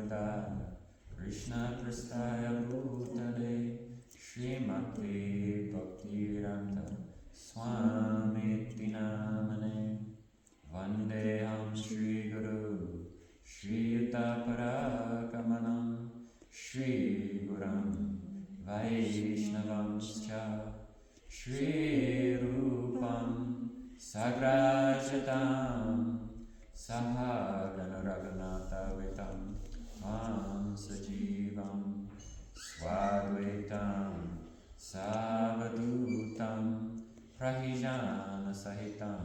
Prabhupada Krishna Prastaya Bhutale Srimati Bhaktiranta Swami Namane Vandeham Shri Guru Shri Yuta Parakamanam Shri Guram Vaishnavam Scha Shri Rupam Sagrajatam Sahagana Raghunatha Vitam Mam Sajivam Swadvaitam Savadutam Prahijana Sahitam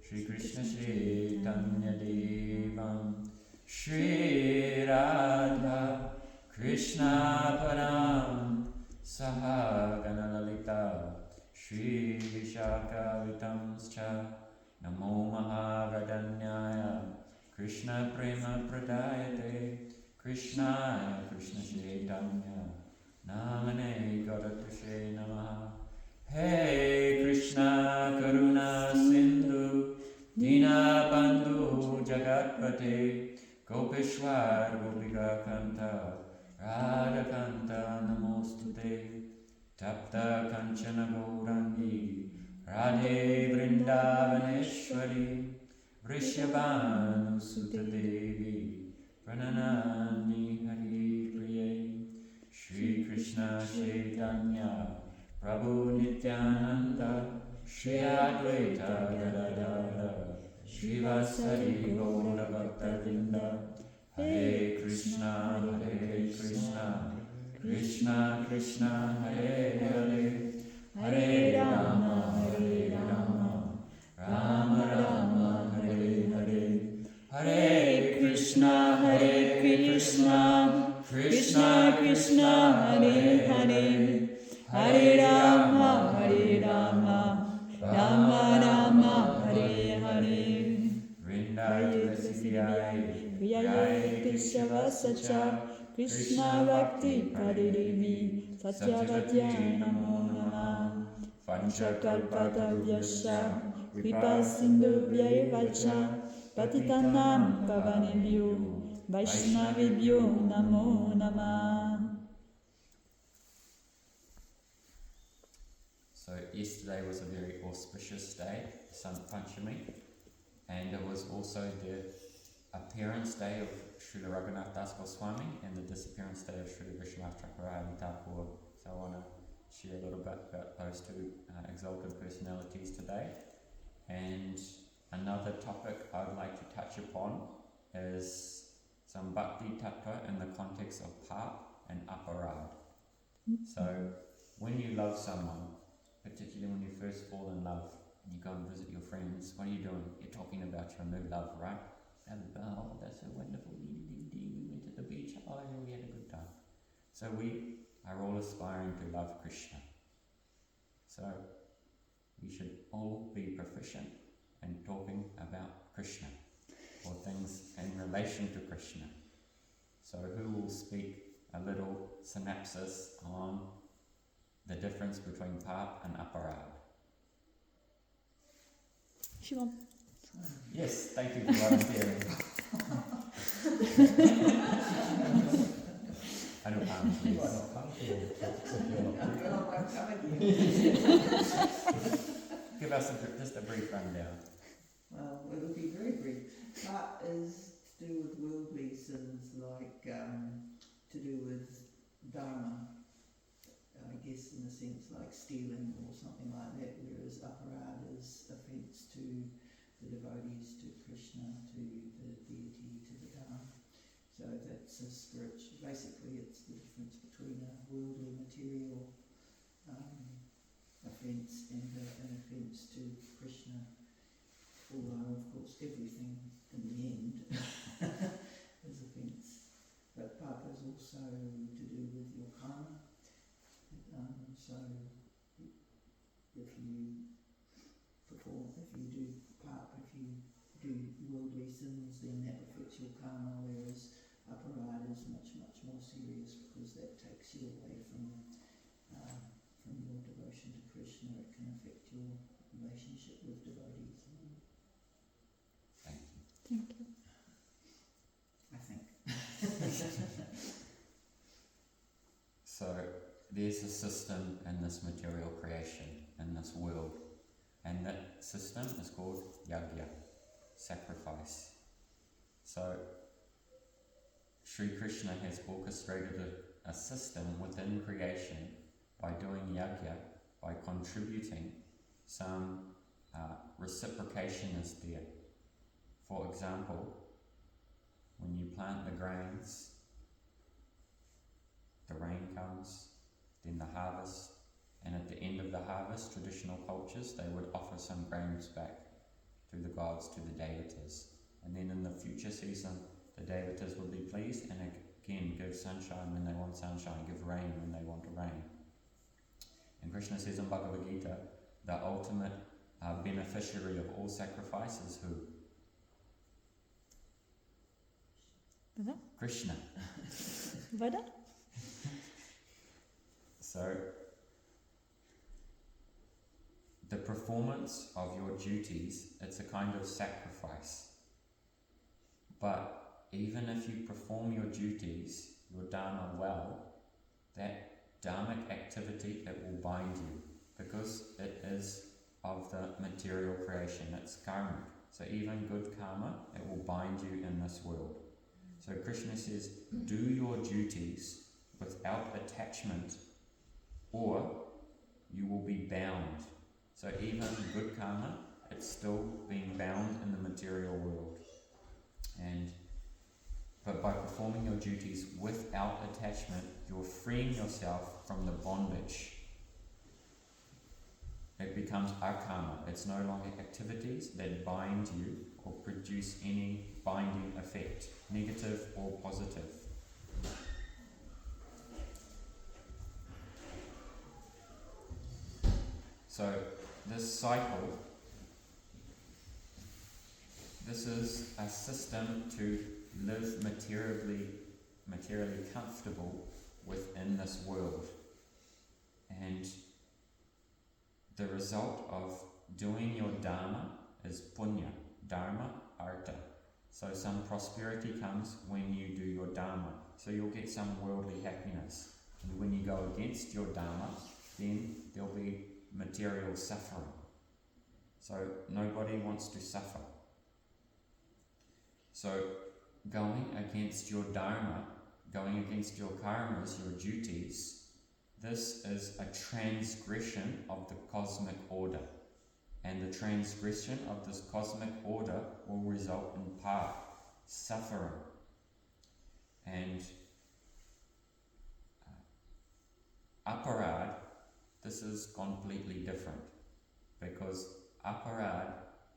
Shri Krishna Chaitanya Devam Shri Radha Krishna Param Sahagana Lalita Shri Vishaka Vitamscha Namo Mahavradanyaya Krishna Prema Pradayate Krishna Krishna Chaitanya Namane Gauratushe Namaha Hey Krishna Karuna Sindhu Dina Bandhu Jagatpate Gopishwar Gopika Kanta Radha Kanta Namostute Tapta Kanchana Gaurangi Radhe Vrindavaneshwari Vrishabhanu Sutta Devi Prananami Hari Priye Shri Krishna Chaitanya Prabhu Nityananda Shri Advaita Gadadara Shri Vasari Gaura Bhakta Vrinda Hare Krishna Krishna Krishna Hare Hare Hare Rama Rama Rama Hare Hare Hare Krishna Krishna Krishna Hare Hare Hare Rama Rama Rama Hare Hare Vrinda Tulasi Jai Keshava Sacha Krishna Bhakti Padirivi Satyavadya Namo Namah Panchakalpatavyasya Kripa Sindhu Vyaivacha Patitanam Pavanebhyo Vaishnavibhyo Namo Namah. So yesterday was a very auspicious day, Sant Panchami, and it was also the appearance day of Srila Raghunath Das Goswami and the disappearance day of Srila Vishwanath Chakravarti Thakur. So I want to share a little bit about those two exalted personalities today. And another topic I'd like to touch upon is some Bhakti Tattva in the context of Pap and Aparadha. So when you love someone, particularly when you first fall in love, and you go and visit your friends, what are you doing? You're talking about your new love, right? And oh, that's so wonderful. We went to the beach. Oh, yeah, we had a good time. So we are all aspiring to love Krishna. So we should all be proficient in talking about Krishna or things in relation to Krishna. So who will speak a little synopsis on the difference between Pap and Aparadha? Shivam. Yes, thank you for volunteering. Anupam, please. Give us just a brief rundown. Well, it will be very brief. Part is to do with worldly sins, like to do with dharma, I guess in a sense like stealing or something like that, whereas Aparadha is offence to the devotees, to Krishna, to the deity, to the Dharma. So that's a spiritual, basically it's the difference between a worldly material offence and an offence to Krishna. Although of course everything in the end is offence. But Papa is also to do with your karma. So if you perform, if you do Papa, if you do worldly sins, then that affects your karma, whereas Aparadha is much, much more serious because that takes you away from your devotion to Krishna. It can affect your relationship with devotees. Thank you. Thank you. I think. So there's a system in this material creation, in this world, and that system is called yajna, sacrifice. So Sri Krishna has orchestrated a system within creation by doing yajna, by contributing. Some reciprocation is there. For example, when you plant the grains, the rain comes, then the harvest, and at the end of the harvest, traditional cultures, they would offer some grains back to the gods, to the devatas. And then in the future season, the devatas would be pleased and again give sunshine when they want sunshine, give rain when they want rain. And Krishna says in Bhagavad Gita, the ultimate beneficiary of all sacrifice is who? Krishna. Vada? So, the performance of your duties, it's a kind of sacrifice. But even if you perform your duties, your dharma well, that dharmic activity, it will bind you because it is of the material creation, it's karmic. So even good karma, it will bind you in this world. So Krishna says, do your duties without attachment or you will be bound. So even good karma, it's still being bound in the material world. But by performing your duties without attachment, you're freeing yourself from the bondage. It becomes akarma. It's no longer activities that bind you or produce any binding effect, negative or positive. So this cycle, this is a system to live materially comfortable within this world. And the result of doing your dharma is punya, dharma, artha. So some prosperity comes when you do your dharma. So you'll get some worldly happiness. And when you go against your dharma, then there'll be material suffering. So nobody wants to suffer. So going against your dharma, going against your karmas, your duties, this is a transgression of the cosmic order. And the transgression of this cosmic order will result in path, suffering. And aparadha, this is completely different. Because aparadha,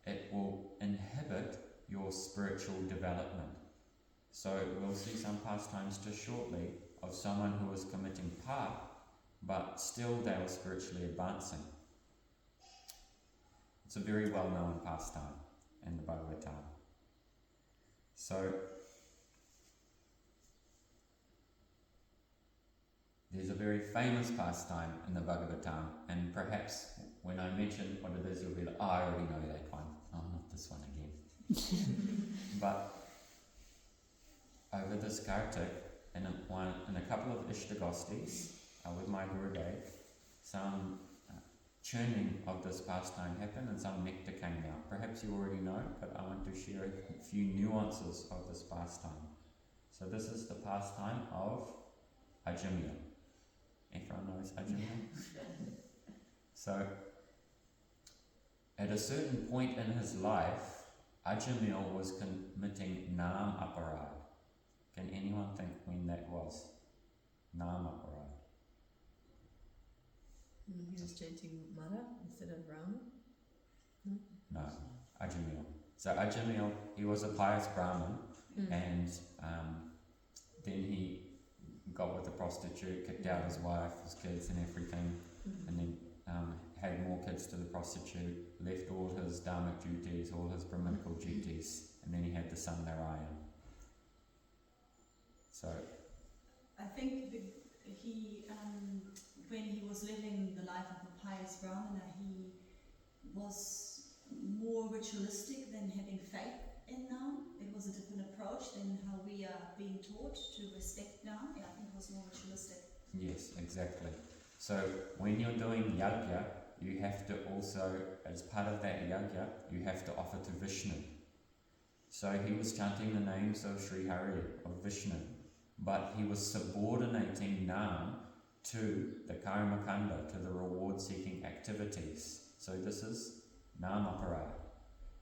it will inhibit your spiritual development. So we'll see some pastimes just shortly of someone who is committing path, but still they are spiritually advancing. It's a very well-known pastime in the Bhagavatam. So there's a very famous pastime in the Bhagavatam, and perhaps when I mention what it is, you'll be like, oh, I already know that one. Oh, not this one again. But over this Kartik, in a couple of Ishtagostis, with my Gurudev, some churning of this pastime happened and some nectar came out. Perhaps you already know, but I want to share a few nuances of this pastime. So this is the pastime of Ajamil. Everyone knows Ajamil? So, at a certain point in his life, Ajamil was committing Nam Aparadha. Can anyone think when that was? Nam Aparadha. He was chanting Mara instead of Rama? No, Ajamil. So Ajamil, he was a pious Brahmin, and then he got with a prostitute, kicked out his wife, his kids and everything, and then had more kids to the prostitute, left all his dharmic duties, all his brahminical duties, and then he had the son Narayan. So I think when he was living the life of a pious Brahmana, he was more ritualistic than having faith in Nam. It was a different approach than how we are being taught to respect Nam. Yeah, I think it was more ritualistic. Yes, exactly. So when you're doing yajna, you have to also, as part of that yajna, you have to offer to Vishnu. So he was chanting the names of Sri Hari, of Vishnu, but he was subordinating Nam to the karma kanda, to the reward-seeking activities. So this is Nam Aparadha.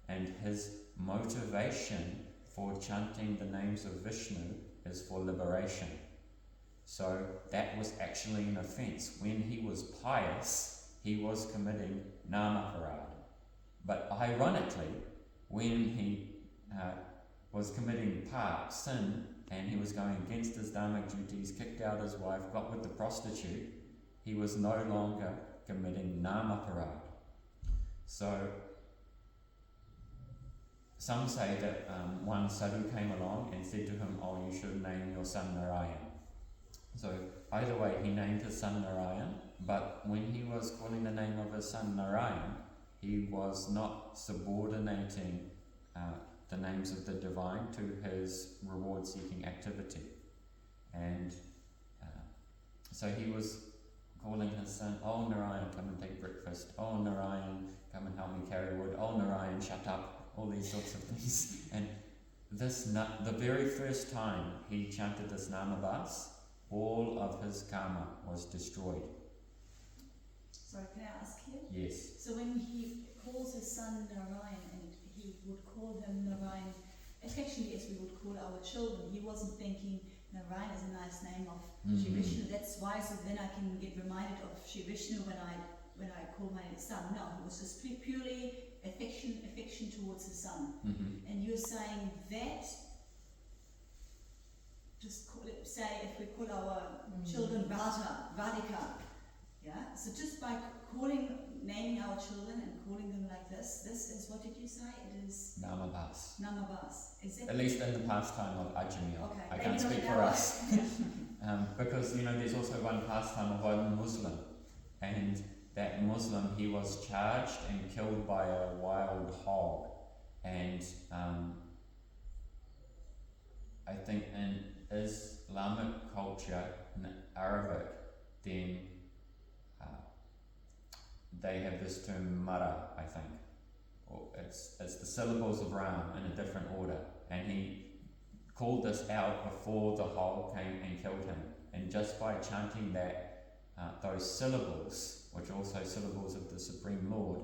And his motivation for chanting the names of Vishnu is for liberation. So that was actually an offence. When he was pious, he was committing Nam Aparadha. But ironically, when he was committing sin, and he was going against his dharmic duties, kicked out his wife, got with the prostitute, he was no longer committing Nam Aparadha. So some say that one sadhu came along and said to him, "Oh, you should name your son Narayan." So either way, he named his son Narayan, but when he was calling the name of his son Narayan, he was not subordinating the names of the divine to his reward-seeking activity. And so he was calling his son, "Oh Narayan, come and take breakfast. Oh Narayan, come and help me carry wood. Oh Narayan, shut up." All these sorts of things. And the very first time he chanted this Namabas, all of his karma was destroyed. Sorry, can I ask here? Yes. So when he calls his son Narayan, and he would call him Narayan, affectionately as we would call our children, he wasn't thinking Narayan is a nice name of Shri Vishnu. That's why, so then I can get reminded of Shri Vishnu when I call my son. No, he was just purely affection towards his son. And you're saying that, just call it, say if we call our children Radhika, yeah, so just by naming our children and calling them like this is, what did you say? It is Namabas. Namabas. Is that At least in the pastime of Ajamil. Okay. I can't speak for us. Because, there's also one pastime of one Muslim. And that Muslim, he was charged and killed by a wild hog. And I think in Islamic culture, in Arabic, then they have this term mara, I think. Or it's the syllables of Ram in a different order. And he called this out before the hog came and killed him. And just by chanting those syllables, which are also syllables of the Supreme Lord,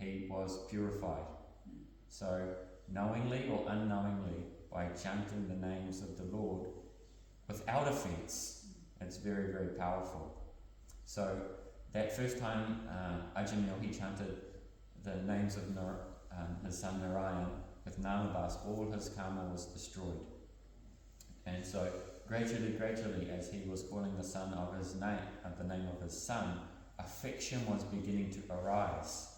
he was purified. So knowingly or unknowingly, by chanting the names of the Lord without offence, it's very, very powerful. So that first time Ajamil, he chanted the names of his son Narayan with Namabas, all his karma was destroyed. And so gradually, as he was calling the son of his name, the name of his son, affection was beginning to arise.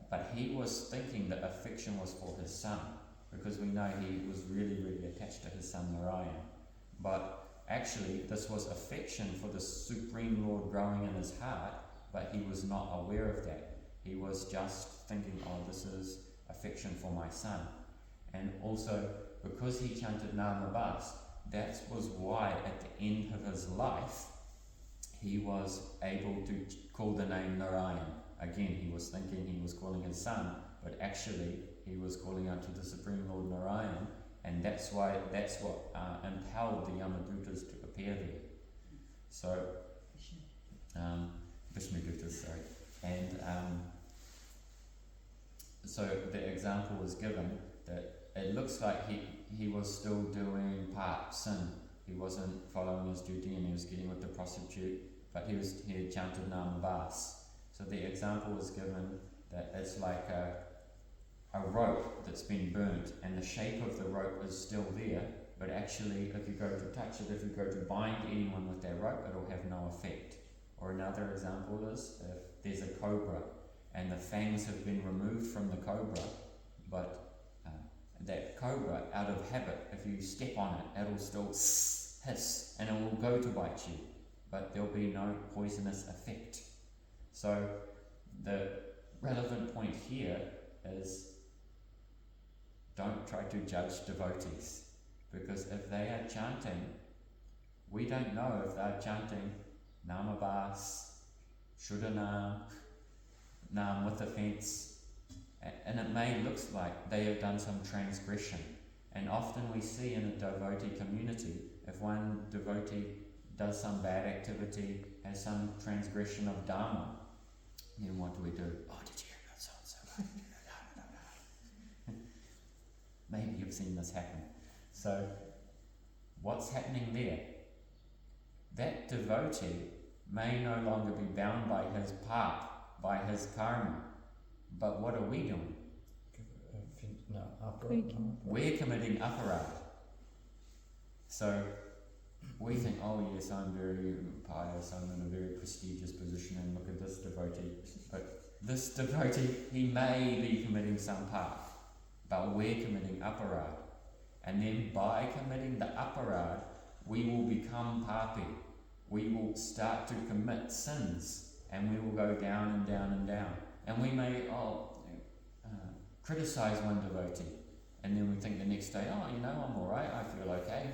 But he was thinking that affection was for his son, because we know he was really, really attached to his son Narayan. But actually, this was affection for the Supreme Lord growing in his heart, but he was not aware of that. He was just thinking, "Oh, this is affection for my son." And also, because he chanted Namabas, that was why at the end of his life, he was able to call the name Narayan. Again, he was thinking he was calling his son, but actually he was calling out to the Supreme Lord Narayan, and that's what impelled the Yamadutas to appear there. So, Vishnudutas, sorry. And so the example was given that it looks like he was still doing sin. He wasn't following his duty and he was getting with the prostitute, but he had chanted Namabas. So the example was given that it's like a rope that's been burnt, and the shape of the rope is still there, but actually if you go to touch it, if you go to bind anyone with that rope, it'll have no effect. Or another example is if there's a cobra and the fangs have been removed from the cobra, but that cobra, out of habit, if you step on it, it'll still hiss and it will go to bite you, but there'll be no poisonous effect. So the relevant point here is don't try to judge devotees, because if they are chanting, we don't know if they're chanting Namabas, Shuddhanam, Nam with offence, and it may look like they have done some transgression. And often we see in a devotee community, if one devotee does some bad activity, has some transgression of Dharma, then what do? Oh, did you hear about so-and-so? Maybe you've seen this happen. So, what's happening there? That devotee may no longer be bound by his path, by his karma. But what are we doing? We're committing aparadha. So we think, oh yes, I'm very pious, I'm in a very prestigious position, and look at this devotee. But this devotee, he may be committing some path, but we're committing aparadha. And then by committing the aparadha, we will become papi. We will start to commit sins, and we will go down and down and down. And we may criticize one devotee, and then we think the next day, oh, I'm alright, I feel okay.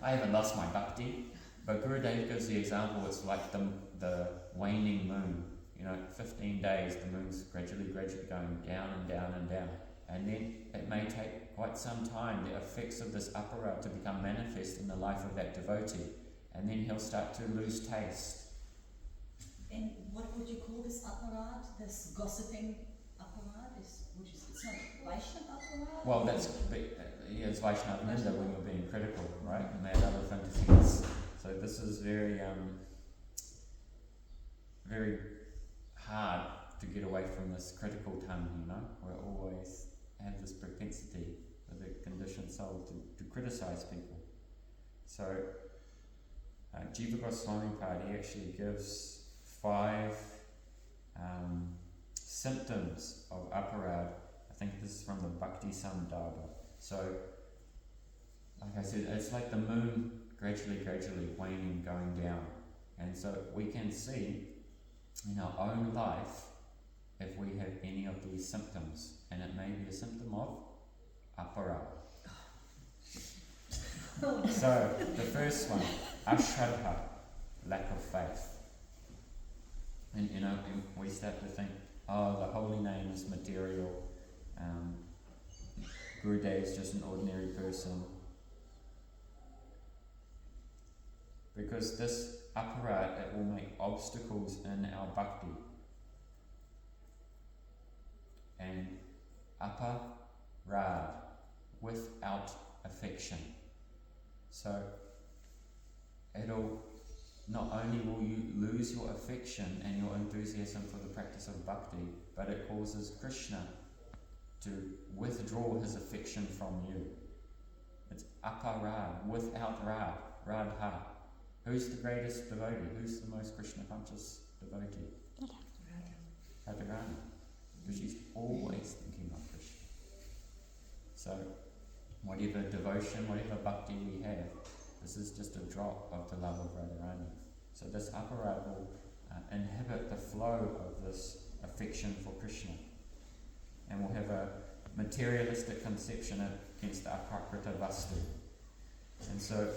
I haven't lost my bhakti. But Gurudev gives the example, it's like the waning moon. 15 days, the moon's gradually going down and down and down. And then it may take quite some time, the effects of this aparadha to become manifest in the life of that devotee. And then he'll start to lose taste. And what would you call this aparadha, this gossiping aparadha? It's not Vaishnava aparadha? Well, it's Vaishnava Ninda when you're being critical, right? And that elephant offense. So this is very, very hard to get away from this critical tongue, We always have this propensity with the conditioned soul to criticize people. So, Jiva Goswami Pad, he actually gives 5 symptoms of aparadha. I think this is from the Bhakti Samdaba. So, like I said, it's like the moon gradually waning, going down. And so we can see in our own life if we have any of these symptoms. And it may be a symptom of aparadha. So, the first one, ashraddha, lack of faith. And we start to think, oh, the holy name is material, Gurudev is just an ordinary person. Because this aparadha, it will make obstacles in our bhakti. And aparadha, without affection. So not only will you lose your affection and your enthusiasm for the practice of bhakti, but it causes Krishna to withdraw his affection from you. It's aparadha, without radha. Who's the greatest devotee? Who's the most Krishna conscious devotee? Radharani. Because she's always thinking of Krishna. So, whatever devotion, whatever bhakti we have, this is just a drop of the love of Radharani. So this aparadha will inhibit the flow of this affection for Krishna. And we'll have a materialistic conception against the aprakrita vastu. And so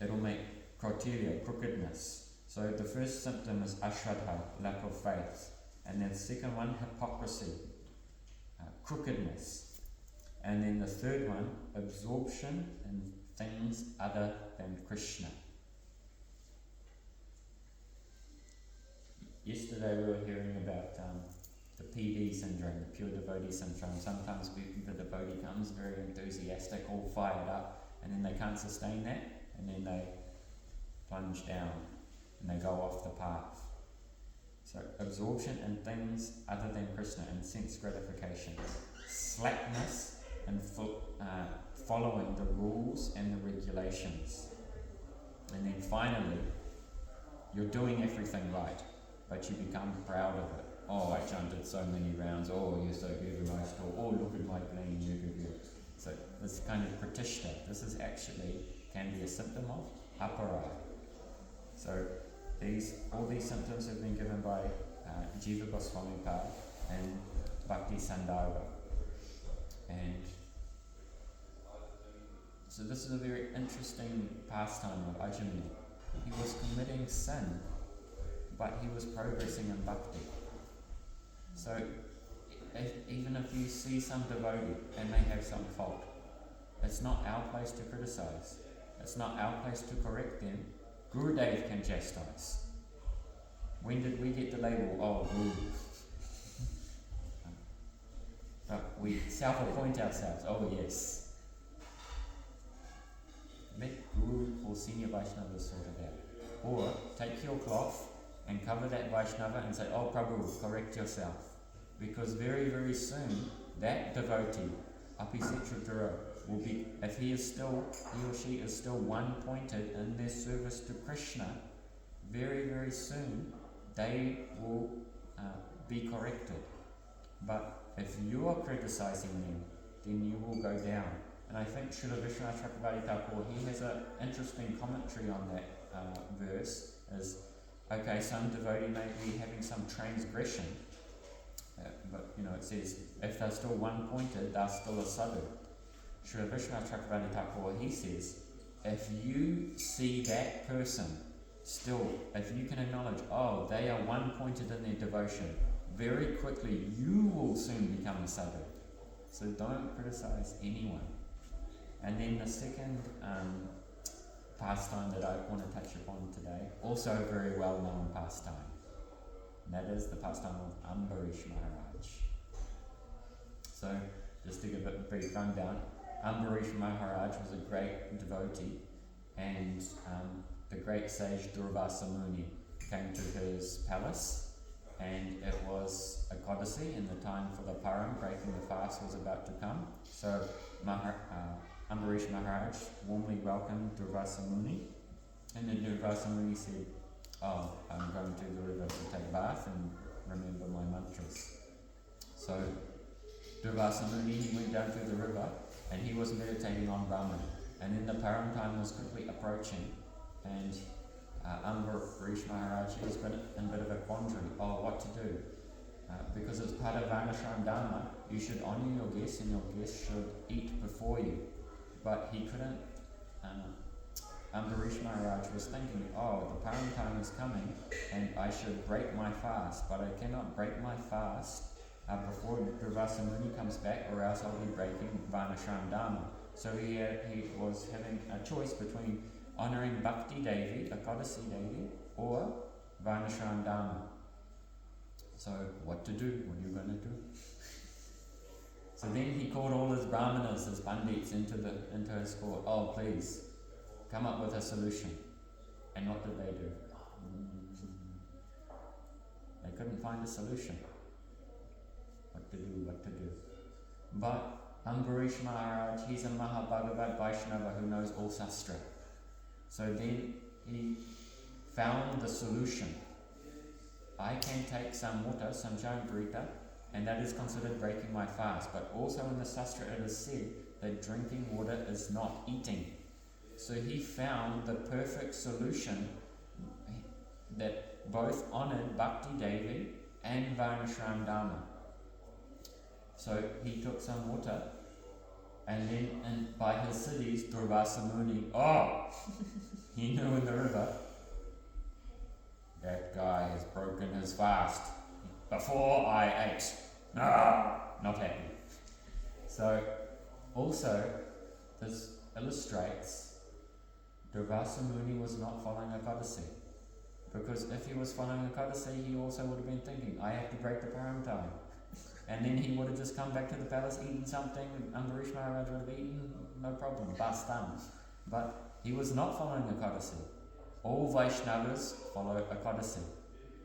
it'll make kautilya, crookedness. So the first symptom is ashraddha, lack of faith. And then the second one, hypocrisy, crookedness. And then the third one, absorption in things other than Krishna. Yesterday we were hearing about the PD syndrome, the pure devotee syndrome. Sometimes the devotee comes very enthusiastic, all fired up, and then they can't sustain that, and then they plunge down and they go off the path. So absorption in things other than Krishna and sense gratification, slackness and following the rules and the regulations. And then finally, you're doing everything right, but you become proud of it. Oh, I chanted so many rounds. Oh, you're so beautiful. Oh, look at my playing. So this kind of pratishta, this is actually can be a symptom of aparadha. So all these symptoms have been given by Jiva Goswami Pad, and Bhakti Sandhava. And so this is a very interesting pastime of Ajami. He was committing sin, but he was progressing in bhakti. So even if you see some devotee and they have some fault, it's not our place to criticize. It's not our place to correct them. Gurudev can chastise. When did we get the label, oh, Guru? But we self-appoint ourselves, oh yes. Let Guru or senior Vaishnavas sort it out. Or take your cloth and cover that Vaishnava and say, oh Prabhu, correct yourself. Because very, very soon, that devotee, Apisetra, will be, if he or she is still one-pointed in their service to Krishna, very, very soon, they will be corrected. But if you are criticizing them, then you will go down. And I think Srila Vishwanath Chakravarti Thakur, he has an interesting commentary on that verse, is, okay, some devotee may be having some transgression, but it says, if they're still one-pointed, they're still a sadhu. Srila Vishwanath Chakravarti Thakur, he says, if you see that person still, if you can acknowledge, oh, they are one-pointed in their devotion, very quickly you will soon become a sadhu. So don't criticize anyone. And then the second pastime that I want to touch upon today, also a very well-known pastime, and that is the pastime of Ambarish Maharaj. So, just to give it a brief rundown, Ambarish Maharaj was a great devotee, and the great sage Durvasa Muni came to his palace, and it was a Ekadasi, in the time for the Param, breaking the fast, was about to come. So Ambarish Maharaj warmly welcomed Durvasa Muni, and then Durvasa Muni said, oh, I'm going to the river to take a bath and remember my mantras. So Durvasa Muni, he went down to the river and he was meditating on Brahman. And then the Param time was quickly approaching, and Ambarish Maharaj has been in a bit of a quandary, what to do. Because it's part of Varnashram Dharma, you should honour your guests and your guests should eat before you. But he couldn't, Ambarish Maharaj was thinking, the Param time is coming and I should break my fast, but I cannot break my fast before Durvasa Muni comes back, or else I'll be breaking Varnashram Dharma. So he was having a choice between honouring Bhakti Devi, Ekadasi Devi, or Varnashram Dharma. So what to do? What are you going to do? So then he called all his brahmanas, his pandits, into his court. Oh, please, come up with a solution. And what did they do? They couldn't find a solution. What to do? But Ambarish Maharaj, he's a Mahabhagavat Vaishnava who knows all Sastra. So then he found the solution. I can take some water, some Jambrita, and that is considered breaking my fast. But also in the Sastra it is said that drinking water is not eating. So he found the perfect solution that both honoured Bhakti Devi and Varnashram Dharma. So he took some water, and then by his cities, Durvasa Muni, he knew in the river, that guy has broken his fast before I ate. Not happy. So also this illustrates Durvasa Muni was not following Ekadasi. Because if he was following Ekadasi, he also would have been thinking, I have to break the Param time. And then he would have just come back to the palace, eaten something, and Ambarish Maharaj would have eaten, no problem, bastam. But he was not following Ekadasi. All Vaishnavas follow Ekadasi.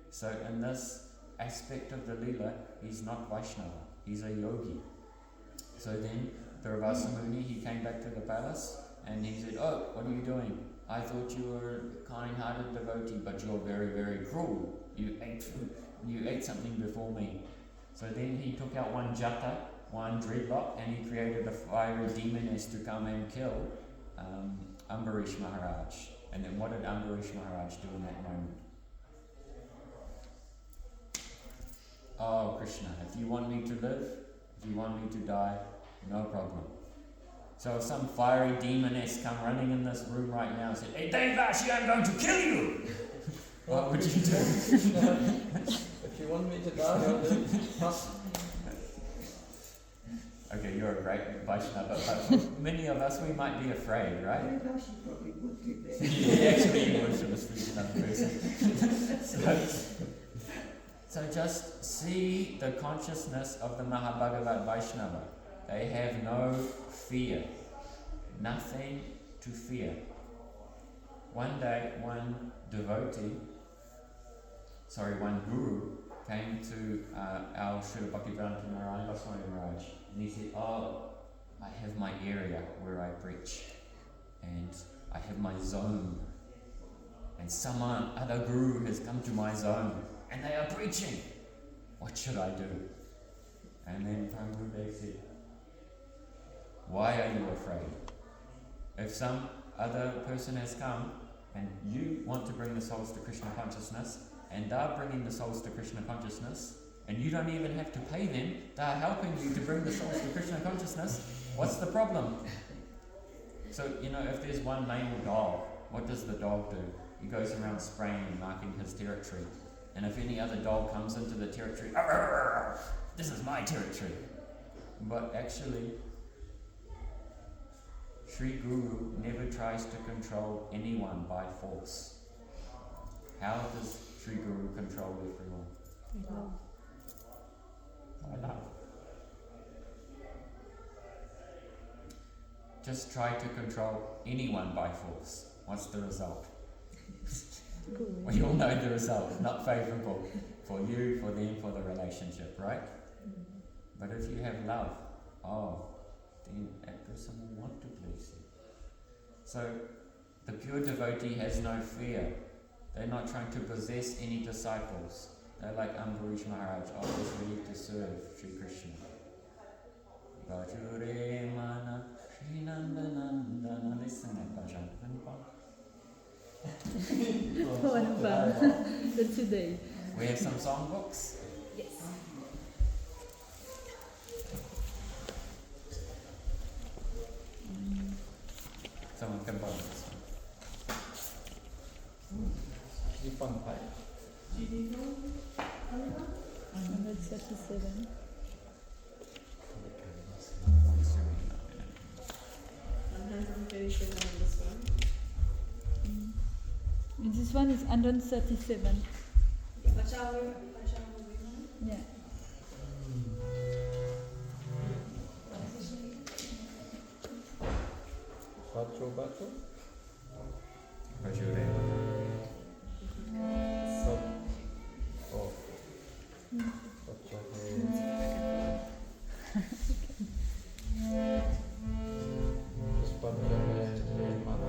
So in this aspect of the Leela, he's not Vaishnava, he's a yogi. So then Durvasa Muni, he came back to the palace and he said, what are you doing? I thought you were a kind-hearted devotee, but you're very, very cruel. You ate something before me. So then he took out one jata, one dreadlock, and he created a fiery demoness to come and kill Ambarish Maharaj. And then what did Ambarish Maharaj do in that moment? oh Krishna, if you want me to live, if you want me to die, no problem. So if some fiery demoness come running in this room right now and said, hey Devashi, I'm going to kill you! What would you do? If you want me to die, I'll live. Okay, you're a great Vaishnava, but for many of us, we might be afraid, right? Maybe she probably would be there. Yeah, actually, you would, should have speaking another person. So just see the consciousness of the Mahabhagavat Vaishnava. They have no fear, nothing to fear. One day, one guru came to our Srila Bhaktivedanta Narayana Goswami Maharaj, and he said, oh, I have my area where I preach, and I have my zone, and some other guru has come to my zone, and they are preaching. What should I do? And then Prabhupada said, why are you afraid? If some other person has come, and you want to bring the souls to Krishna consciousness, and they're bringing the souls to Krishna consciousness, and you don't even have to pay them, they're helping you to bring the souls to Krishna consciousness, what's the problem? So, if there's one male dog, what does the dog do? He goes around spraying and marking his territory. And if any other dog comes into the territory, this is my territory. But actually, Sri Guru never tries to control anyone by force. How does Sri Guru control everyone? By love. Just try to control anyone by force. What's the result? We all know the result. Not favourable for you, for them, for the relationship, right? But if you have love, then that person will want to please you. So the pure devotee has no fear. They're not trying to possess any disciples. They're like Ambarish Maharaj, always ready to serve Sri Krishna. Bhajure mana Shri Nandanandana. Listen at bhajan. That's today. We have some songbooks. Yes. Someone can borrow this one. You fun pipe. 137. And this one is 137. Yeah. Bacho, bacho. Bhajure. Oh. Bacho. Puspandjale mana.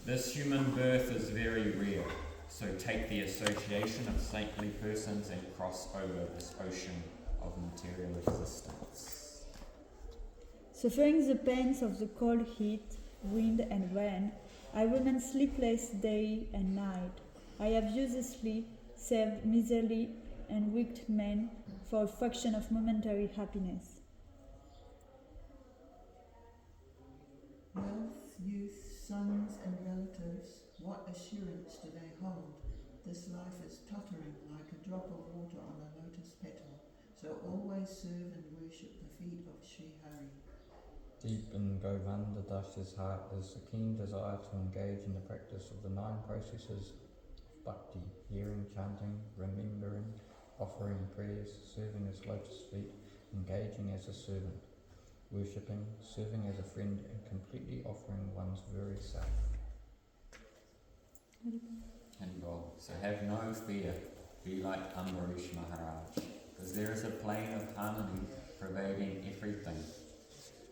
This human birth is very rare, so take the association of saintly persons and cross over this ocean of material existence. Suffering the pains of the cold heat, wind and rain, I remain sleepless day and night. I have uselessly served miserly and wicked men for a fraction of momentary happiness. Wealth, youth, sons and relatives, what assurance do they hold? This life is tottering like a drop of water on a lotus petal, so always serve and worship the feet of Sri Hari. Deep in Govindra Das's heart is a keen desire to engage in the practice of the 9 processes of bhakti: hearing, chanting, remembering, offering prayers, serving as lotus feet, engaging as a servant, worshipping, serving as a friend, and completely offering one's very self. And God, so have no fear, be like Ambarish Maharaj, because there is a plane of harmony pervading everything.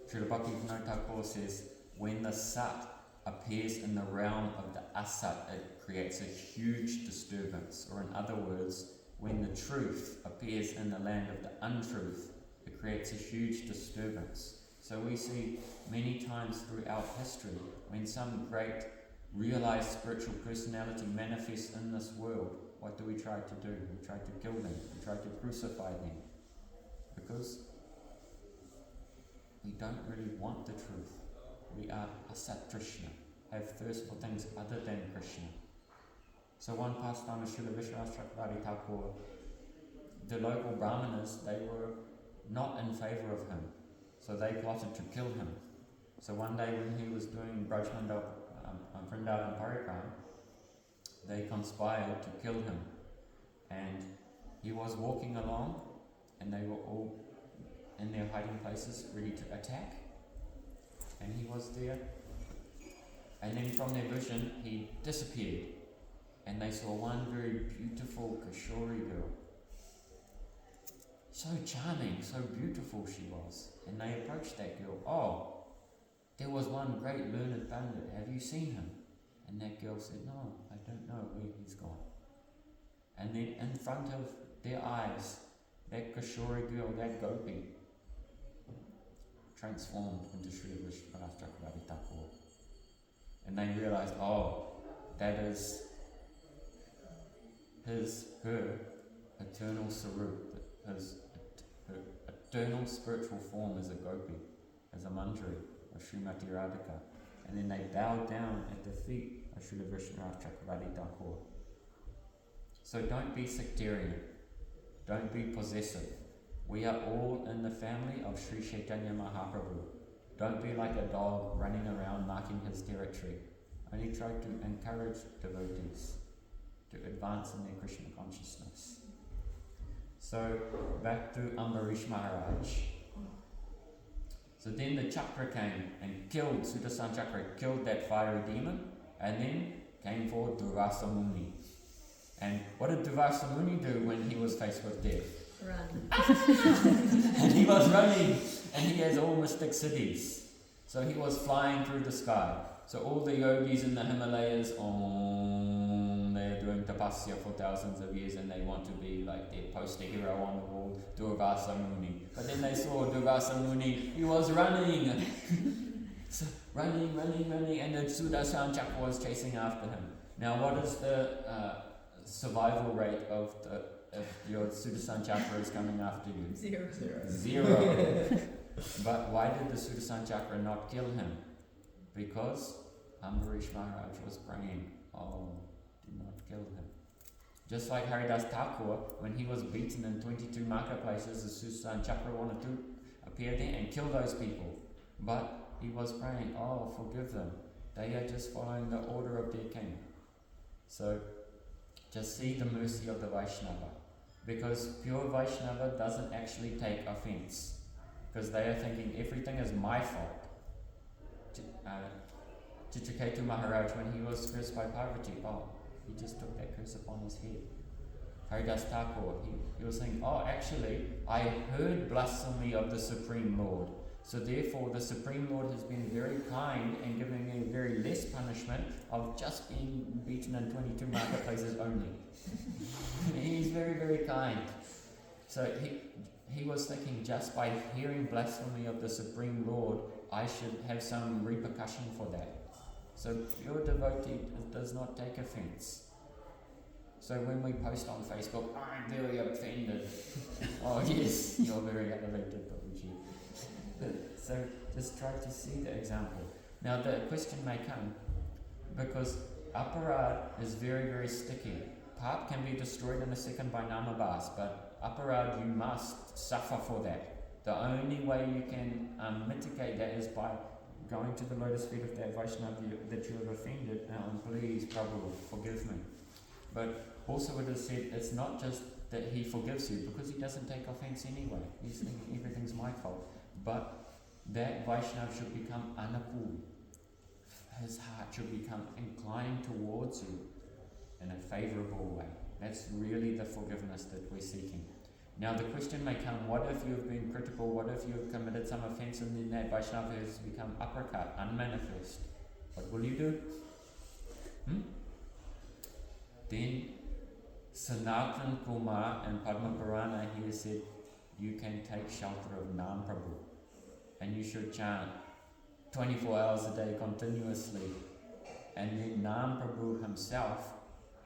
Srila Bhaktivinoda Thakur says, when the Sat appears in the realm of the Asat, it creates a huge disturbance. Or in other words, when the truth appears in the land of the untruth, it creates a huge disturbance. So we see many times throughout history, when some great realized spiritual personality manifests in this world, what do we try to do? We try to kill them, we try to crucify them, because we don't really want the truth. We are Asat Krishna, have thirst for things other than Krishna. So one pastime of Srila Vishwanath Chakravarti Thakur, the local brahmanas, they were not in favour of him, so they plotted to kill him. So one day when he was doing Brajmandal Vrindavan Parikram, they conspired to kill him, and he was walking along and they were all in their hiding places ready to attack, and he was there, and then from their vision he disappeared, and they saw one very beautiful Kishori girl, so charming, so beautiful she was, and they approached that girl. Oh, there was one great learned Pandit, have you seen him? And that girl said, no, I don't know where he's gone. And then in front of their eyes, that Kishori girl, that gopi, transformed into Srila Vishwanath Chakravarti Thakur. And they realized, oh, that is her eternal sarup, her eternal spiritual form as a gopi, as a manjari of Srimati Radhika. And then they bowed down at the feet of Srila Vishwanath Chakravarti Thakur. So don't be sectarian, don't be possessive. We are all in the family of Sri Chaitanya Mahaprabhu. Don't be like a dog running around marking his territory. Only try to encourage devotees to advance in their Krishna consciousness. So back to Ambarish Maharaj. So then the chakra came and killed, Sudarsana Chakra killed that fiery demon, and then came forward Durvasa Muni. And what did Durvasa Muni do when he was faced with death? Run. And he was running, and he has all mystic siddhis. So he was flying through the sky. So all the yogis in the Himalayas, they're doing tapasya for thousands of years, and they want to be like their poster hero on the wall, Durvasa Muni. But then they saw Durvasa Muni, he was running. So running, and the Sudarsana Chakra was chasing after him. Now what is the survival rate of if your Sudarsana Chakra is coming after you? Zero. But why did the Sudarsana Chakra not kill him? Because Ambarish Maharaj was praying, oh, do not kill him. Just like Haridas Thakur, when he was beaten in 22 marketplaces, the Sudarsana Chakra wanted to appear there and kill those people. But he was praying, oh, forgive them. They are just following the order of their king. So, just see the mercy of the Vaishnava. Because pure Vaishnava doesn't actually take offense. Because they are thinking everything is my fault. Chitraketu Maharaj, when he was cursed by Parvati, oh, he just took that curse upon his head. Haridas Thakur, he was saying, oh, actually, I heard blasphemy of the Supreme Lord. So therefore the Supreme Lord has been very kind and giving me very less punishment of just being beaten in 22 marketplaces only. He's very, very kind. So he was thinking just by hearing blasphemy of the Supreme Lord, I should have some repercussion for that. So pure devotee does not take offense. So when we post on Facebook, I'm very offended. Oh yes, you're very elevated, Babuji. So just try to see the example. Now the question may come, because Aparadha is very, very sticky. Paap can be destroyed in a second by Namabas, but Aparadha, you must suffer for that. The only way you can mitigate that is by going to the lotus feet of that Vaishnava that you have offended, and please, Prabhu, forgive me. But also it is said, it's not just that he forgives you, because he doesn't take offense anyway. He's thinking everything's my fault. But that Vaishnava should become anapul. His heart should become inclined towards you in a favourable way. That's really the forgiveness that we're seeking. Now the question may come, what if you've been critical, what if you've committed some offence and then that Vaishnava has become uppercut, unmanifest? What will you do? Then Sanatan Kumar and Padma Purana here said, you can take shelter of Nam Prabhu and you should chant 24 hours a day continuously, and then Nam Prabhu himself,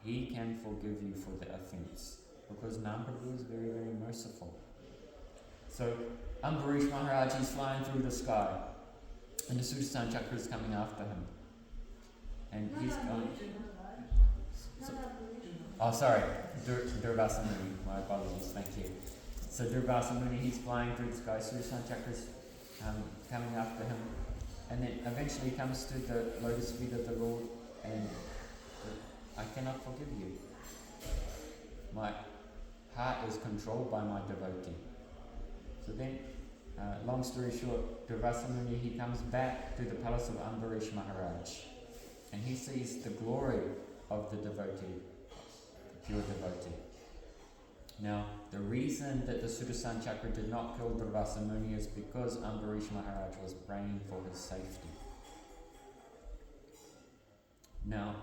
he can forgive you for the offence, because Nam Prabhu is very, very merciful. So Ambarish Maharaj is flying through the sky and the Sudarshan Chakra is coming after him, and he's going. Durvasa Muni, my apologies, thank you. So Durvasa Muni, he's flying through the sky, Sudarshan Chakra is coming after him, and then eventually comes to the lotus feet of the Lord, and I cannot forgive you. My heart is controlled by my devotee. So then, long story short, Durvasa Muni, he comes back to the palace of Ambarish Maharaj, and he sees the glory of the devotee, the pure devotee. Now, the reason that the Sudarshan Chakra did not kill Durvasa Muni is because Ambarish Maharaj was praying for his safety. Now,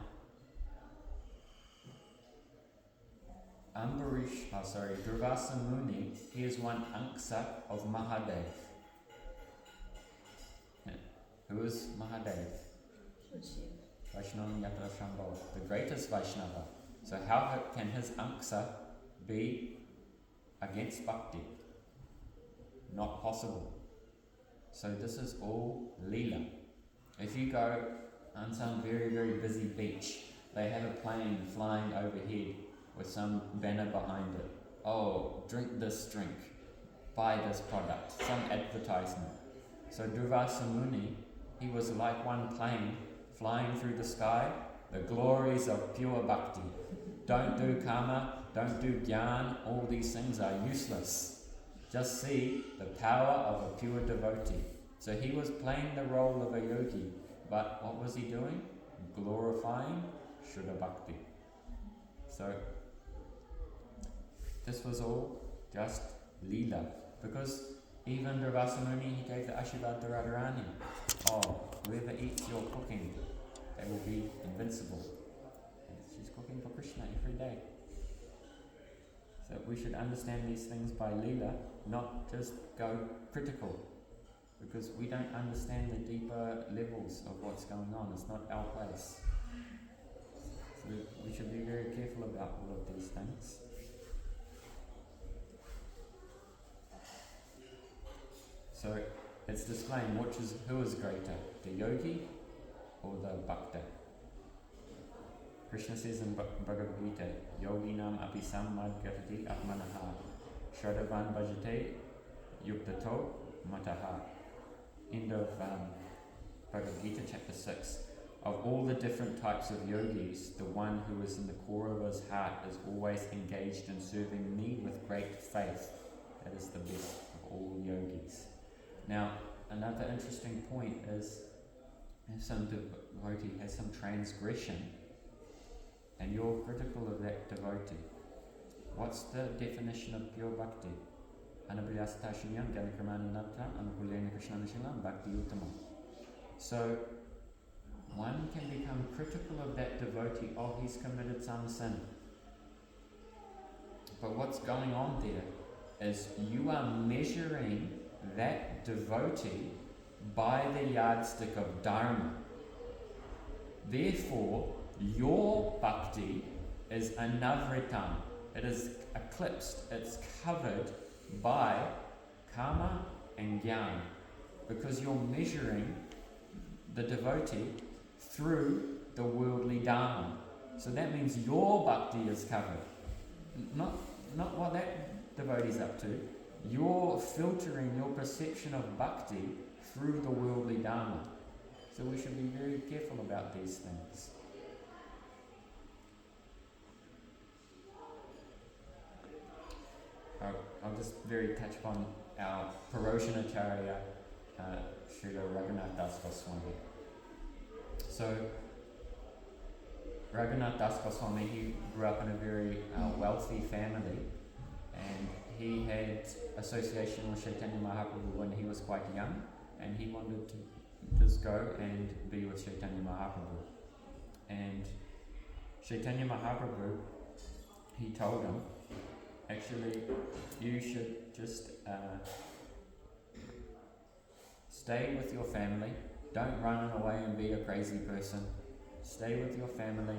Durvasa Muni, he is one Anksa of Mahadev. Who is Mahadev? Vaishnava Yatra Shambhala, the greatest Vaishnava. So how can his Anksa be against bhakti? Not possible. So this is all Leela. If you go on some very, very busy beach, they have a plane flying overhead with some banner behind it. Oh, drink this drink, buy this product, some advertisement. So Durvasa Muni, he was like one plane flying through the sky, the glories of pure bhakti. Don't do karma, don't do jnana, all these things are useless. Just see the power of a pure devotee. So he was playing the role of a yogi, but what was he doing? Glorifying Shuddha Bhakti. So this was all just Leela, because even Durvasa Muni, he gave the Ashirvad to Radharani. Oh, whoever eats your cooking, they will be invincible. And she's cooking for Krishna every day. So we should understand these things by Leela, not just go critical, because we don't understand the deeper levels of what's going on. It's not our place. So we should be very careful about all of these things. So it's displaying who is greater, the yogi or the bhakta. Krishna says in Bhagavad Gita, Yoginam api sammadgati atmanaha Shraddhavan bhajate yuktato mataha. End of Bhagavad Gita chapter 6. Of all the different types of yogis, the one who is in the core of his heart is always engaged in serving me with great faith. That is the best of all yogis. Now, another interesting point is if some devotee has some transgression and you're critical of that devotee, what's the definition of pure bhakti? Anabilastashinyam Ganakramani Nata Anakulena Krishnanashilam Bhakti Uttama. So one can become critical of that devotee, oh, he's committed some sin. But what's going on there is you are measuring that devotee by the yardstick of Dharma. Therefore, your bhakti is anavritam. It is eclipsed, it's covered by karma and jnana, because you're measuring the devotee through the worldly dharma. So that means your bhakti is covered. Not what that devotee's up to. You're filtering your perception of bhakti through the worldly dharma. So we should be very careful about these things. I'll just very touch upon our Paroshanacharya, Srila Raghunath Das Goswami. So Raghunath Das Goswami, he grew up in a very wealthy family, and he had association with Chaitanya Mahaprabhu when he was quite young, and he wanted to just go and be with Chaitanya Mahaprabhu. And Chaitanya Mahaprabhu, he told him, actually, you should just stay with your family. Don't run away and be a crazy person. Stay with your family.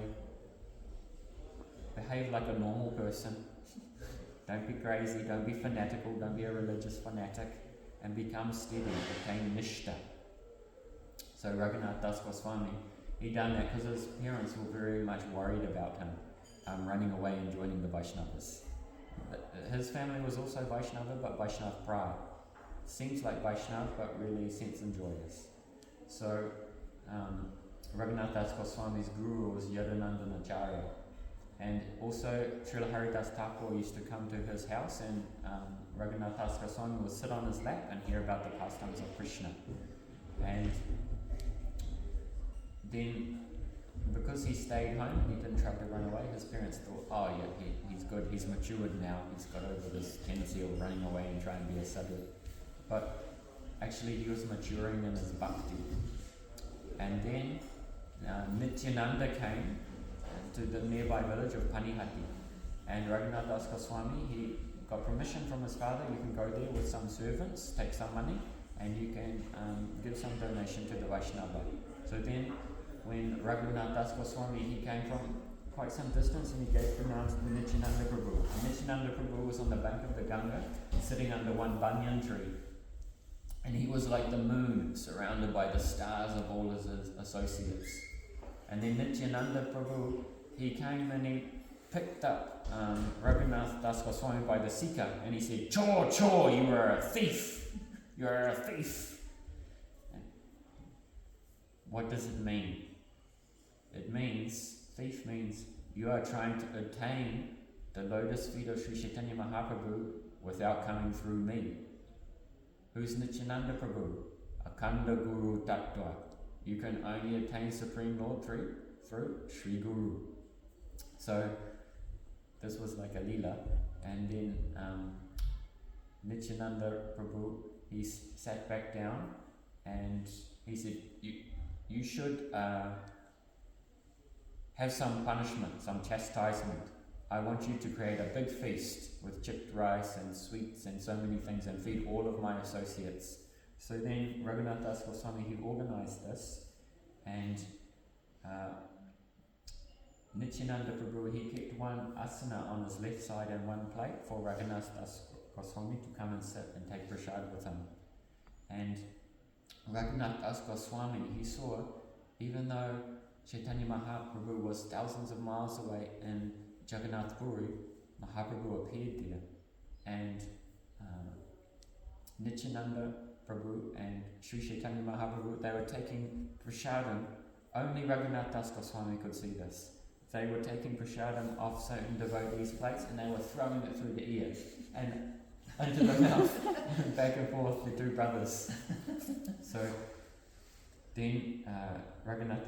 Behave like a normal person. Don't be crazy. Don't be fanatical. Don't be a religious fanatic. And become steady. Attain nishta. So Raghunath Das Goswami, he done that because his parents were very much worried about him running away and joining the Vaishnavas. His family was also Vaishnava, but Vaishnav pride. Seems like Vaishnav, but really sense and joyous. So Raghunath Das Goswami's guru was Yadunandanacharya. And also Srila Haridas Thakur used to come to his house, and Raghunath Das Goswami would sit on his lap and hear about the pastimes of Krishna. And then, because he stayed home and he didn't try to run away, his parents thought, oh yeah, he's good, he's matured now, he's got over this tendency of running away and trying to be a sadhu. But actually he was maturing in his bhakti. And then Nityananda came to the nearby village of Panihati, and Raghunath Das Goswami, he got permission from his father, you can go there with some servants, take some money, and you can give some donation to the Vaishnava. So then when Raghunath Das Goswami, he came from quite some distance and he gave pronounced to Nityananda Prabhu. Nityananda Prabhu was on the bank of the Ganga, sitting under one banyan tree. And he was like the moon, surrounded by the stars of all his associates. And then Nityananda Prabhu, he came and he picked up Raghunath Das Goswami by the sika, and he said, "Chor, chor, you are a thief! You are a thief!" What does it mean? It means, thief means, you are trying to attain the lotus feet of Sri Chaitanya Mahaprabhu without coming through me. Who's Nityananda Prabhu? Akhanda Guru Tattva. You can only attain Supreme Lord through Sri Guru. So, this was like a lila. And then Nityananda Prabhu, he sat back down and he said, you should have some punishment, some chastisement. I want you to create a big feast with chipped rice and sweets and so many things and feed all of my associates. So then Raghunath Das Goswami, he organized this, and Nityananda Prabhu, he kept one asana on his left side and one plate for Raghunath Das Goswami to come and sit and take prasad with him. And Raghunath Das Goswami, he saw, even though Chaitanya Mahaprabhu was thousands of miles away in Jagannath Puri, Mahaprabhu appeared there, and Nityananda Prabhu and Sri Chaitanya Mahaprabhu, they were taking prasadam. Only Raghunath Das Goswami could see this. They were taking prasadam off certain devotees' plates and they were throwing it through the ear and into the mouth, back and forth, the two brothers. So then Raghunath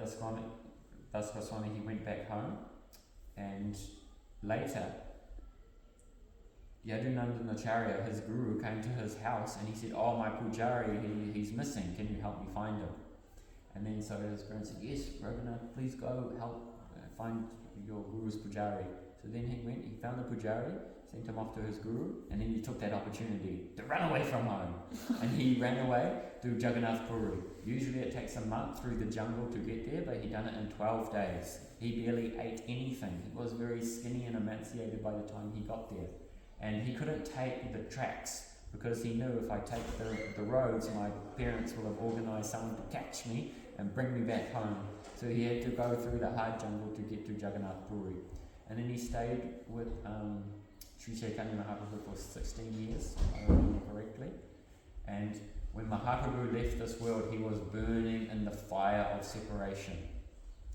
Das Goswami, he went back home, and later Yadunandanacharya, his guru, came to his house and he said, "Oh, my pujari, he's missing. Can you help me find him?" And then so his parents said, "Yes, Raghunath, please go help find your guru's pujari." So then he went, he found the pujari, sent him off to his guru, and then he took that opportunity to run away from home. And he ran away to Jagannath Puri. Usually it takes a month through the jungle to get there, but he done it in 12 days. He barely ate anything. He was very skinny and emaciated by the time he got there. And he couldn't take the tracks because he knew if I take the roads, my parents will have organised someone to catch me and bring me back home. So he had to go through the hard jungle to get to Jagannath Puri. And then he stayed with Sri Chaitanya Mahaprabhu for 16 years, if I remember correctly. And when Mahaprabhu left this world, he was burning in the fire of separation.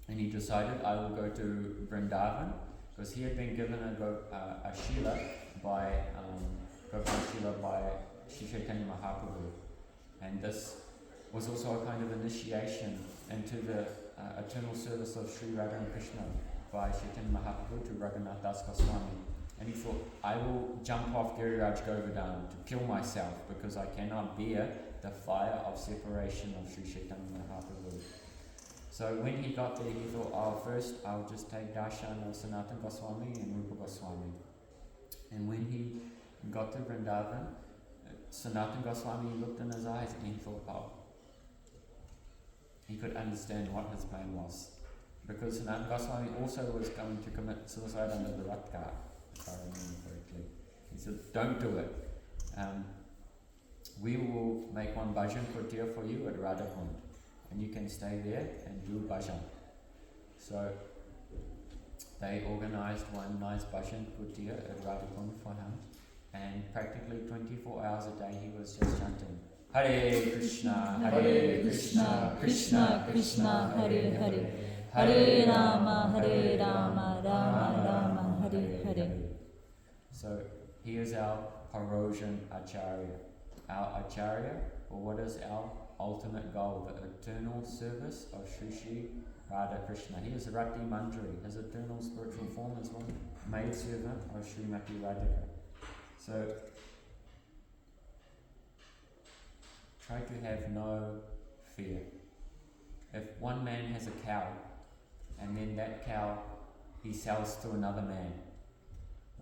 And he decided, I will go to Vrindavan, because he had been given a Shila by Sri Chaitanya Mahaprabhu. And this was also a kind of initiation into the eternal service of Sri Radha and Krishna by Chaitanya Mahaprabhu to Raghunath Das Goswami. And he thought, I will jump off Giriraj Govardhan to kill myself because I cannot bear the fire of separation of Sri Chaitanya Mahaprabhu. So when he got there, he thought, oh, first I'll just take darshan of Sanatana Goswami and Rupa Goswami. And when he got to Vrindavan, Sanatana Goswami looked in his eyes and he thought, oh, he could understand what his plan was. Because Sanatana Goswami also was going to commit suicide under the Rat Cart, if I remember correctly. He said, don't do it. We will make one bhajan kutir for you at Radhakund, and you can stay there and do bhajan. So they organised one nice bhajan kutir at Radhakund for him, and practically 24 hours a day he was just chanting Hare Krishna, Hare Krishna, Krishna Krishna, Hare Hare, Hare Rama, Rama Rama, Hare Hare. So he is our Parojan Acharya. Our Acharya, or what is our ultimate goal, the eternal service of Sri Sri Radha Krishna. He is Rati Manjari. His eternal spiritual form is one maid servant of Srimati Radhika. So try to have no fear. If one man has a cow, and then that cow he sells to another man,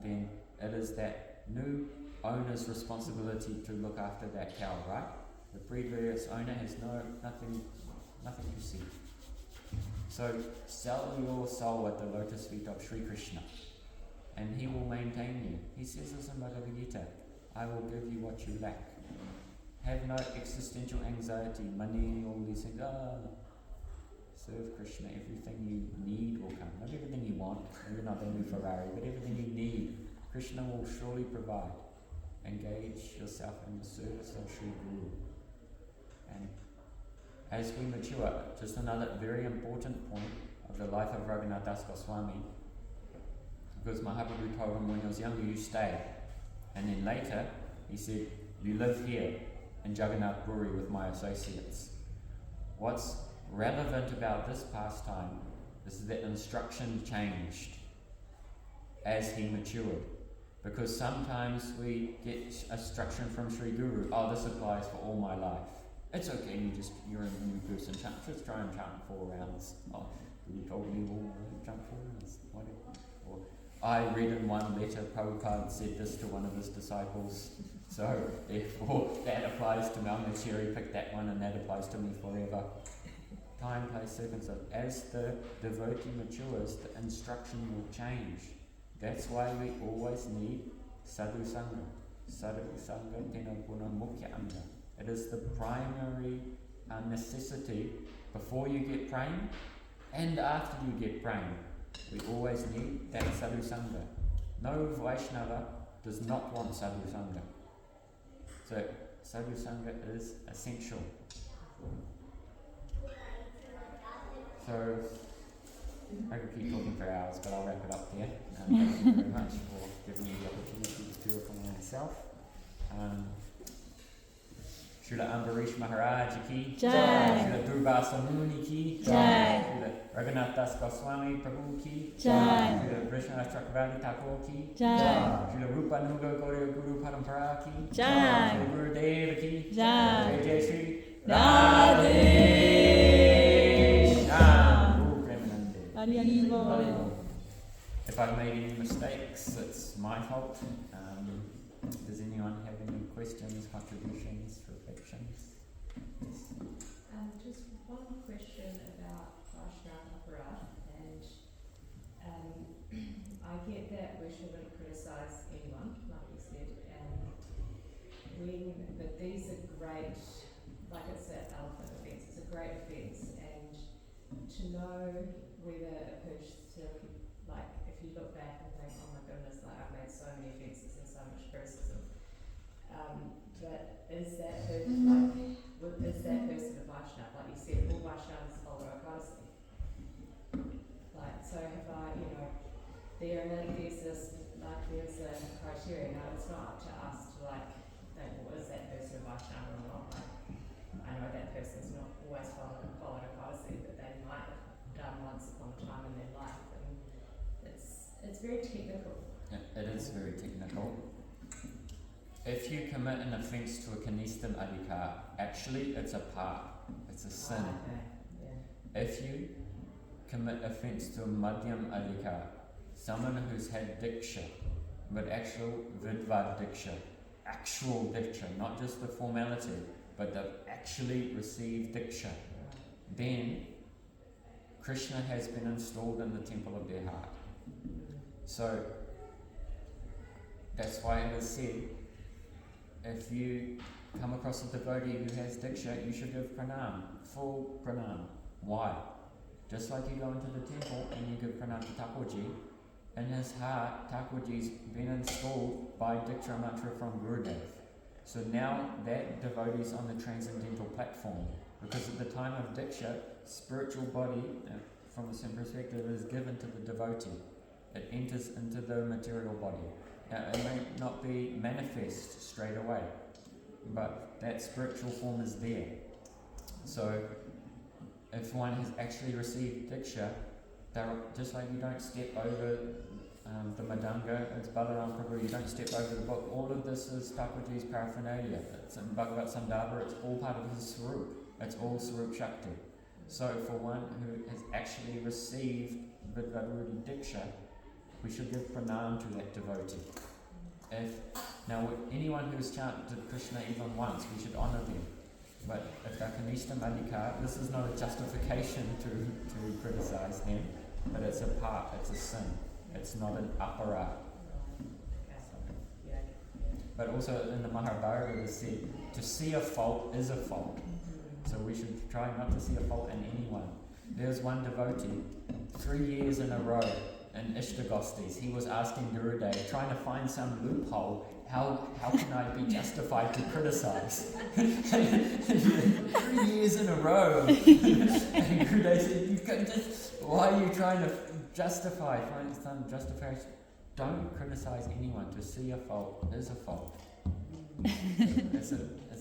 then it is that new owner's responsibility to look after that cow, right? The previous owner has nothing to see. So sell your soul at the lotus feet of Sri Krishna, and he will maintain you. He says this in Bhagavad Gita, I will give you what you lack. Have no existential anxiety, money, all these things. Serve Krishna, everything you need will come. Not everything you want, maybe not the new Ferrari, but everything you need, Krishna will surely provide. Engage yourself in the service of Sri Guru. And as we mature, just another very important point of the life of Raghunath Das Goswami, because Mahaprabhu told him when he was younger, you stay. And then later, he said, you live here in Jagannath Puri with my associates. What's relevant about this pastime is that instruction changed as he matured. Because sometimes we get instruction from Sri Guru, oh, this applies for all my life. It's okay, you're a new person, just try and chant 4 rounds. Oh, Guru told me, well, chant 4 rounds, whatever. Or I read in one letter, Prabhupada said this to one of his disciples, so therefore that applies to Mel Cherry, pick that one and that applies to me forever. Time, place, circumstance. As the devotee matures, the instruction will change. That's why we always need sadhu sangha. Sadhu sangha tena guna mukhya anga. It is the primary necessity before you get praying and after you get praying. We always need that sadhu sangha. No Vaishnava does not want sadhu sangha. So sadhu sangha is essential. So I could keep talking for hours, but I'll wrap it up there. Thank you very much for giving me the opportunity to do it for myself. Srila Ambarish Maharaj ki Jai, Srila Durvasa Muni ki Jai, Srila Raghunath Das Goswami Prabhu ki Jai, Srila Vishnu Chakravati Thakur ki Jai. Srila Rupa Nuga Gauriya Guru Parampara ki Jai. Srila Guru Deva ki Jai. Jai Shri Radhe Shyam. Guru Premanande. Hari Hari Bol. If I've made any mistakes, it's my fault. Does anyone have any questions, contributions, reflections? Yes. Just one question about Vaishnava Aparadha, and I get that we shouldn't criticise anyone, like you said, but these are great, like it's that elephant offence, it's a great offence, and to know whether a person, like if you look back and think, oh my goodness, like I've made so many offences and so much criticism, but is that person, is that person a Vaishnava? Like you said, all Vaishnavas follow a codicil. Like, so have I, there's a criteria. Now it's not up to us to think, well, is that person a Vaishnava or not? Like, I know that person's not always followed a codicil, but they might have done once upon a time in their life, and it's very technical. Yeah, it is very technical. If you commit an offence to a kanistam adhikar, actually it's a part, it's a sin. Okay. Yeah. If you commit offence to a madhyam adhikar, someone who's had diksha, but actual vidvad diksha, actual diksha, not just the formality, but they've actually received diksha, then Krishna has been installed in the temple of their heart. So that's why it is said, if you come across a devotee who has diksha, you should give pranam, full pranam. Why? Just like you go into the temple and you give pranam to Thakurji, in his heart, Thakurji's been installed by diksha mantra from Gurudev. So now that devotee's on the transcendental platform, because at the time of diksha, spiritual body, from a same perspective, is given to the devotee. It enters into the material body. Now, it may not be manifest straight away, but that spiritual form is there. So, if one has actually received diksha, just like you don't step over the madanga, it's Balaram Prabhu, you don't step over the book. All of this is Thakurji's paraphernalia. It's in Bhagavad Sandarbha, it's all part of his Swarup. It's all Swarup Shakti. So, for one who has actually received Vidvadrudi Diksha, we should give pranam to that devotee. Now, anyone who has chanted Krishna even once, we should honour them. But if they're Kanishtam Adhikar, this is not a justification to criticise them, but it's a part, it's a sin. It's not an aparadha. But also in the Mahabharata it is said, to see a fault is a fault. So we should try not to see a fault in anyone. There's one devotee, 3 years in a row, in Ishtagostis, he was asking Gurudev, trying to find some loophole, how can I be justified to criticise? 3 years in a row. And Gurudev said, you can just, why are you trying to justify, find some justification? Don't criticise anyone. To see a fault is a fault. It's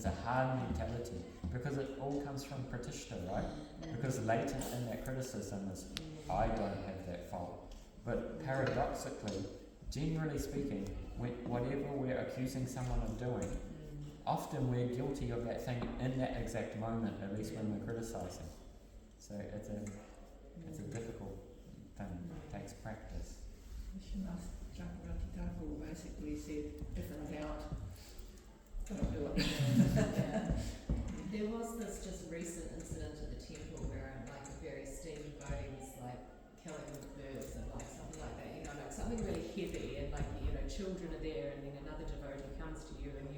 a hard mentality, because it all comes from pratishtha, right? Because latent in that criticism is, I don't have that fault. But paradoxically, generally speaking, whatever we're accusing someone of doing, often we're guilty of that thing in that exact moment, at least when we're criticising. So it's a difficult thing. It takes practice. Vishwanath Chakravarti Thakur basically said, if in doubt, don't do it. There was this just recent incident at the temple where a very esteemed devotee was killing with birds and something like that, like something really heavy, and children are there, and then another devotee comes to you and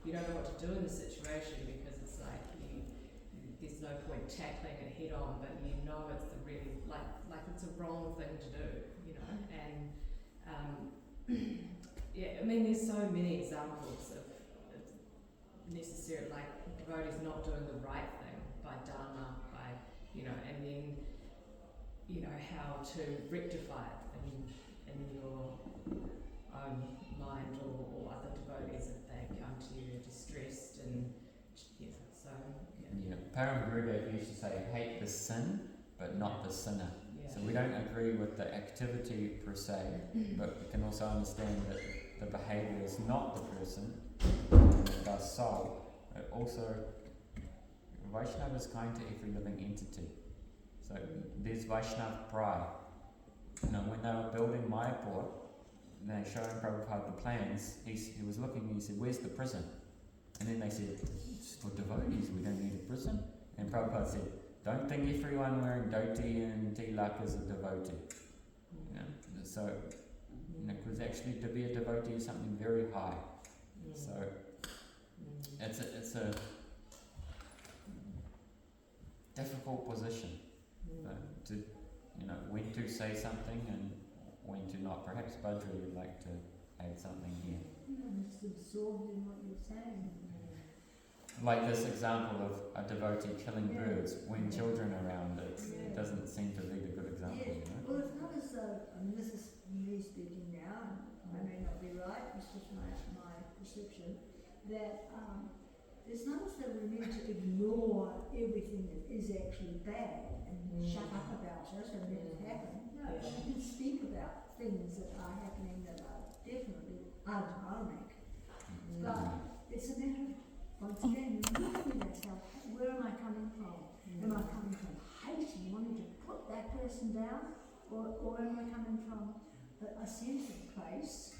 you don't know what to do in the situation, because it's there's no point tackling it head on, but it's the really it's a wrong thing to do, and there's so many examples of necessary devotees not doing the right thing by dharma, and then how to rectify it in your own mind, or other devotees if they come to you distressed, and Param Gurudev used to say, hate the sin, but not the sinner. So we don't agree with the activity per se, but we can also understand that the behaviour is not the person, and it does soul. But also, Vaishnava is kind to every living entity. So there's Vaishnav pride. You know, when they were building Mayapur, they showed Prabhupada the plans, he was looking and he said, where's the prison? And then they said, it's for devotees, we don't need a prison. And Prabhupada said, don't think everyone wearing dhoti and tilak is a devotee. You know, so, because actually to be a devotee is something very high. So it's a difficult position to, you know, when to say something and when to not. Perhaps Badri would like to add something here. I'm just absorbed in what you're saying. Like this example of a devotee killing birds when children are around, it doesn't seem to lead a good example, Yes. you know? Well, it's not as though, I mean, this is me speaking now, and I may not be right, it's just my perception, that it's not as though we need to ignore everything that is actually bad and shut up about it and let it happen. No, we can speak about things that are happening that are definitely undharmic. But it's a matter of, once again, looking at yourself, where am I coming from? Am I coming from hate and wanting to put that person down? Or am I coming from a sense of place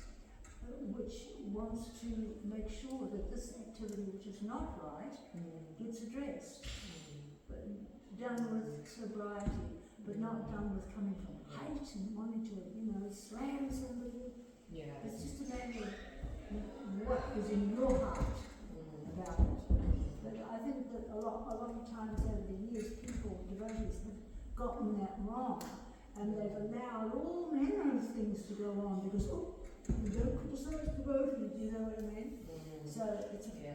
which wants to make sure that this activity, which is not right, gets addressed? But done with sobriety, but not done with coming from hate and wanting to, you know, slam somebody. It's just a matter of what is in your heart about it. But I think that a lot of times over the years, people, devotees, have gotten that wrong, and they've allowed all manner of things to go on because, oh, you don't criticise devotees, you know what I mean? So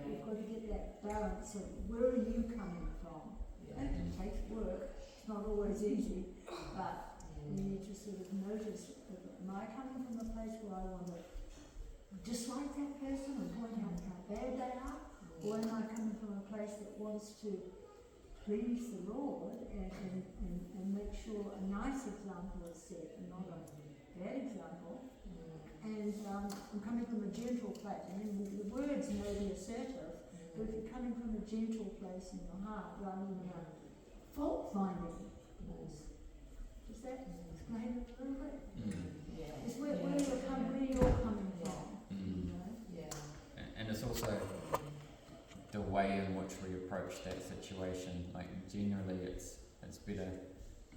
you've got to get that balance of where are you coming from? And it takes work, it's not always easy, but you need to sort of notice, am I coming from a place where I want to dislike that person and point out how bad they are? Or am I coming from a place that wants to please the Lord and make sure a nice example is set and not a bad example? And I'm coming from a gentle place. I mean, the words may be assertive, but if you're coming from a gentle place in your heart rather than a fault-finding place, does that explain it a little bit? It's where you're coming from. You know? And it's also the way in which we approach that situation. Like generally it's better,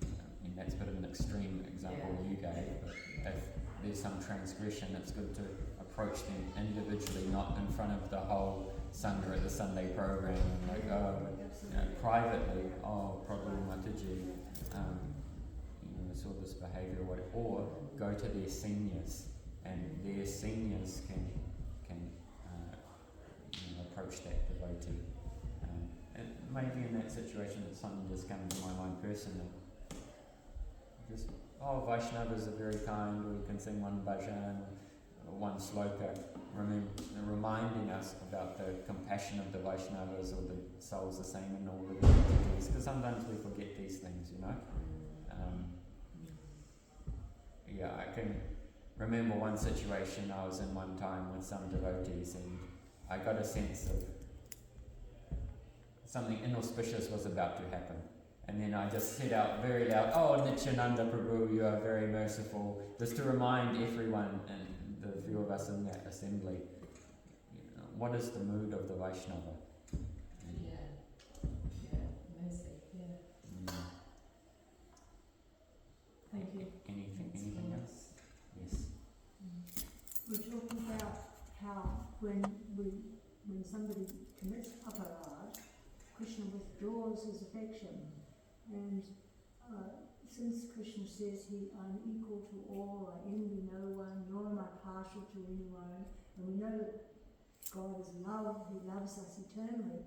I mean that's a bit of an extreme example you gave, but if there's some transgression, it's good to approach them individually, not in front of the whole Sangha at the Sunday program, and like, you know, privately, Prabhu Mataji, you know, saw this behaviour, or go to their seniors, and their seniors can you know, approach that devotee. And maybe in that situation, it's something just comes to my mind personally. Just, Vaishnavas are very kind, or we can sing one bhajan, one sloka, reminding us about the compassion of the Vaishnavas, or the souls the same in all of the entities, because sometimes we forget these things, you know. I can remember one situation I was in one time with some devotees, and I got a sense of something inauspicious was about to happen. And then I just said out very loud, Nityananda Prabhu, you are very merciful, just to remind everyone, and the few of us in that assembly, you know, what is the mood of the Vaishnava? Mercy, Thank you. Anything else? Yes. We're talking about how when somebody commits aparadha, Krishna withdraws his affection, and since Krishna says I'm equal to all, I envy no one, nor am I partial to anyone, and we know that God is love, He loves us eternally.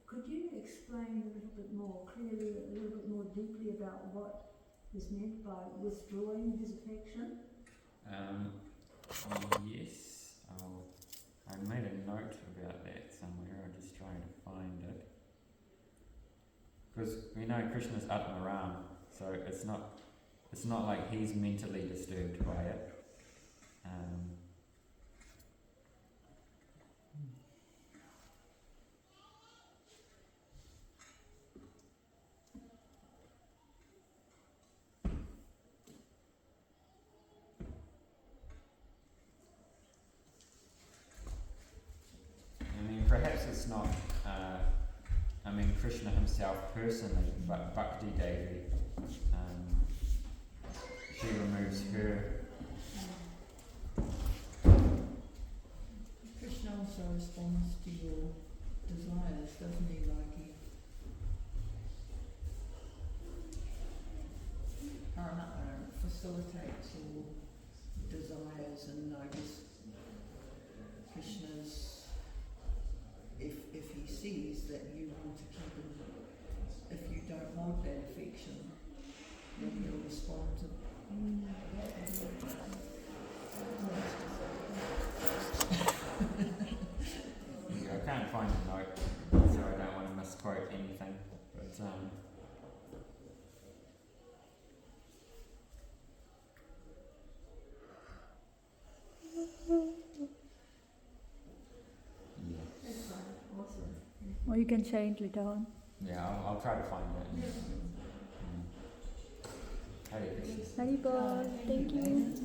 Could you explain a little bit more clearly, a little bit more deeply about what is meant by withdrawing his affection? Yes, I made a note about that somewhere, I'm just trying to find it. Because we know Krishna's Atmaram, so it's not it's not like he's mentally disturbed by it. Perhaps it's not, Krishna himself personally, but Bhakti Devi, she removes her. Krishna also responds to your desires, doesn't he? Like he facilitates your desires, and I guess Krishna's, if he sees that you want to keep him, if you don't want that affection, then he'll respond to Yeah, I can't find a note, so I don't want to misquote anything. But yeah. That's fine. Awesome. Or you can change later on. Yeah, I'll try to find it. Hare Krishna. Haribol, thank you.